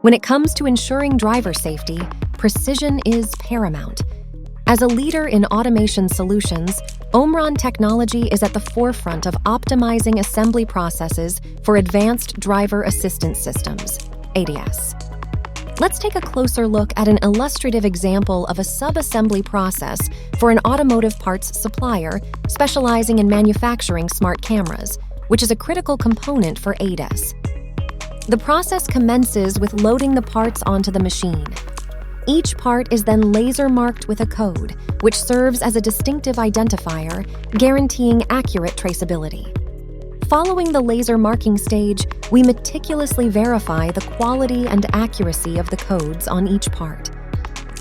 When it comes to ensuring driver safety, precision is paramount. As a leader in automation solutions, Omron technology is at the forefront of optimizing assembly processes for advanced driver assistance systems, ADAS. Let's take a closer look at an illustrative example of a subassembly process for an automotive parts supplier specializing in manufacturing smart cameras, which is a critical component for ADAS. The process commences with loading the parts onto the machine. Each part is then laser marked with a code, which serves as a distinctive identifier, guaranteeing accurate traceability. Following the laser marking stage, we meticulously verify the quality and accuracy of the codes on each part.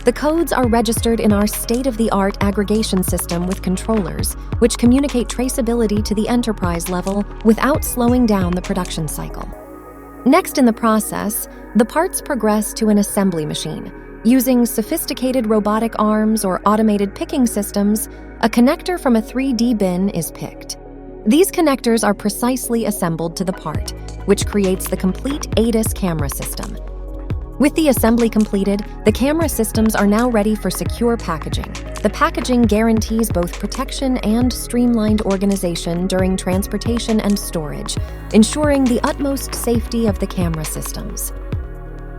The codes are registered in our state-of-the-art aggregation system with controllers, which communicate traceability to the enterprise level without slowing down the production cycle. Next in the process, the parts progress to an assembly machine. Using sophisticated robotic arms or automated picking systems, a connector from a 3D bin is picked. These connectors are precisely assembled to the part, which creates the complete ADAS camera system. With the assembly completed, the camera systems are now ready for secure packaging. The packaging guarantees both protection and streamlined organization during transportation and storage, ensuring the utmost safety of the camera systems.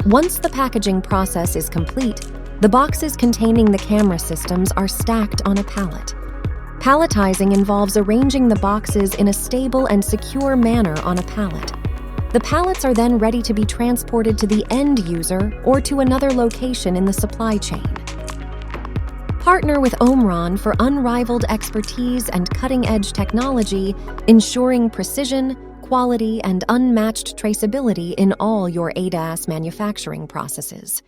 Once the packaging process is complete, the boxes containing the camera systems are stacked on a pallet. Palletizing involves arranging the boxes in a stable and secure manner on a pallet. The pallets are then ready to be transported to the end user or to another location in the supply chain. Partner with Omron for unrivaled expertise and cutting-edge technology, ensuring precision, quality, and unmatched traceability in all your ADAS manufacturing processes.